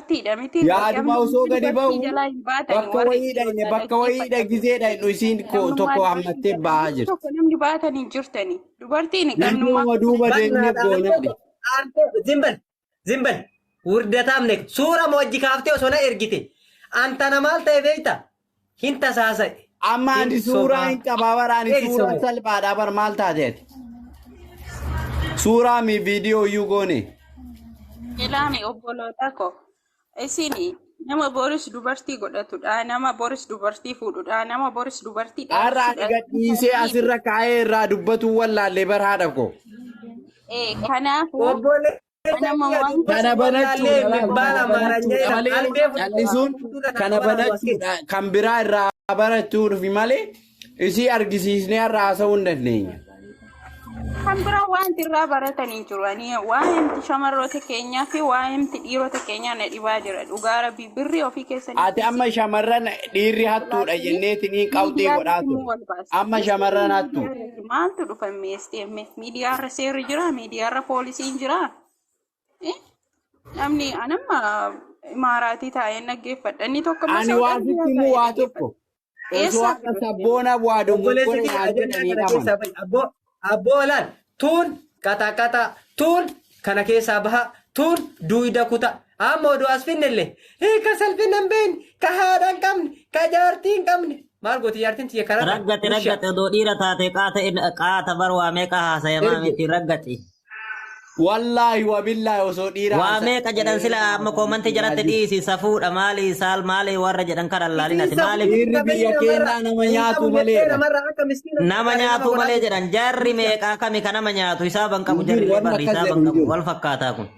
dubartiidha miti. Yaaduma osoo gadi bahu bakka wayiidha gizeedha isiin tokko hammattee bahaa jirti. Tokko namni baatanii jirtani. Dubartiin Iddooma duuba deemnee goonadhe. Zimbal wurdataamne suura mojji kaaftee osoo na ergite antana maal ta'e beekta hin tasaasa'e. Amma ani suuraa hin qabaa baraani suuraa salphaadhaa bar maal taateeti? Suuraa mi viidiyoo iyyuu goone. Ilaani obboloota ko isini nama boris dubartii godhatudha nama boris dubartii fuudhudha nama boris dubartii Har'a ani gadhiisee asirra kaa'ee irraa dubbatu wallaallee baraadha ko. Kanaafuu Kana banachuun kana banachuudha kan biraa irraa barachuuf malee isii argisiisnee har'a haasa'uu hin dandeenya. kan biraa waan irraa baratanii jiranii waan shamarroota keenyaa fi waan dhiirota keenyaa na dhibaa jira dhugaa rabbii birrii ofii keessanii. Ati amma shamarran dhiirri hattuudha jenneetiin qawxii godhaatu. Amma shamarran hattu. Maaltu dhufa meesteemme miidiyaarra seerri jira miidiyaarra poolisiin jira. Namni anamma imaaraatii taa'ee naggeeffadhanii tokko ani waan sitti immoo waa tokko osoo akka sabboona bu'aa dogoggora jedhanii qaban. Abboolaan tuun kata tuun kana keessaa baha tuun duwida kuta amma oduu as finnellee ka salphinnan beekne ka haadha hin qabne ka jaartii hin qabne maal gooti jaartiin tiyya karaa raggate odoo dhiira taate qaata barwaa meeqa haasayamaa miti raggate. Wallahi wabillahi osoo dhiira waa meeqa jedhan sila amma koomantii jalatti dhiisi safuudha maali saal maali warra jedhan kan allaalinati maali dhiirri biyya keenyaa nama nyaatu malee nama nyaatu malee jedhan jarri meeqa kami ka nama nyaatu hisaaban qabu jarri barri hisaaban qabu wal fakkaataa kun.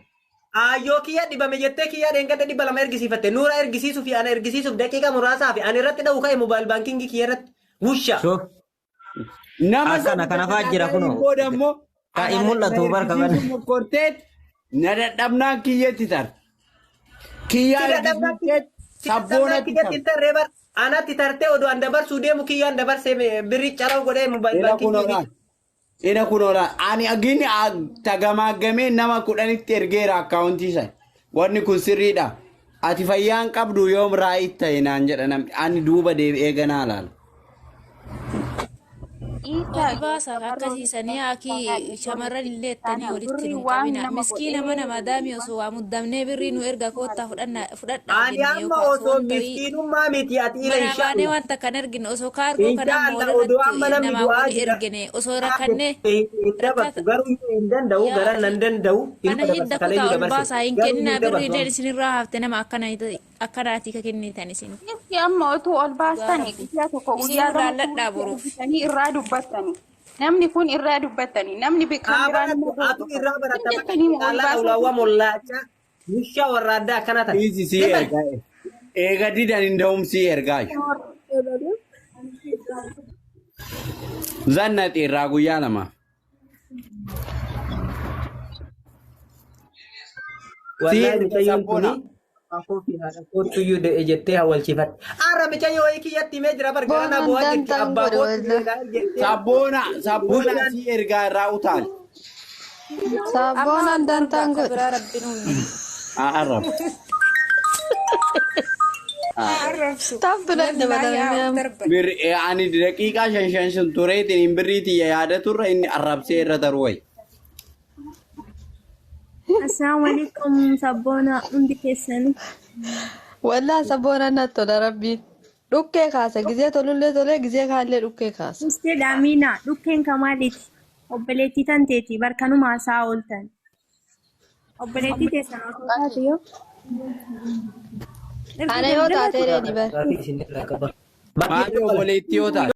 Ayyoo kiyya dhibame jettee kiyya dheengadda dhibba lama ergisiifatte nuura ergisiisuu fi ana ergisiisuuf daqiiqa muraasaa fi ani irratti dha'u ka'e mobaayil baankingii kiyya irratti wusha. Nama kana faa jira kunoo. Ka'in mul'atu barka bane. Korteet na dadhabnaan kiyyetti tar. Kiyyaa sabboona kiyyatti tarree bar anatti tartee oduu an dabarsuu deemu kiyyaan dabarsee birri carraa godhee mobaayil baankingii. Ina kunoora ani agini tagamaagamee nama 10tti ergeera akkaawuntii isaa. Wanni kun sirriidha. Ati fayyaan qabdu yoom raayit ta'e naan jedha namni ani duuba deebi'ee ganaa laala. Baasa akkasiisanii akii shamarran illee ittanii walitti nu qabina. Miskiina mana madaamii osoo waa muddamnee birrii nu erga koottaa fudhadhaa. Ani amma osoo miskiinummaa miti ati ila hin shaane wanta kan ergine osoo kaargoo kana moodatti namaa wali ergine osoo rakkannee. Garuu hin danda'u garan nan danda'u. Kana hidda kutaa ol baasaa hin kennina birrii illee isinirraa hafte nama akkanaati ka kennitan isin. Amma otuu ol baastanii guyyaa tokko guyyaa ladhaa boruuf. Irraa dubbatanii namni kun irraa dubbatanii namni beekamu atu irraa baratanii ulawwa mollaacha musha warra adda akkana ta'e. Iisi si ergaa eega didan hin da'umsi ergaa. Zanna irraa guyyaa lama. Wallahi sabbona. Aku pihak aku tuju de EJT awal cifat. Arab cahyo iki ya time jira bergana buat jadi abba sabona si erga rautan. Sabona dan tangguh. Arab. Tabbulan Bir ani dakika shan sunture tin beriti ya ada turra ini Arab si erra tarwai. Assalamualaikum sabona undi kesan. Wallah sabona natto da rabbi. Dukke kaasa gizee tole gizee kaalle dukke kaasa. Uste damina dukken kamaliti. Obbeleetti tanteeti barkanuma saa ooltan. Obbeleetti teessan osoo taate yoo. Ana yoo taate reeni bar. Maali obboleetti yoo taate.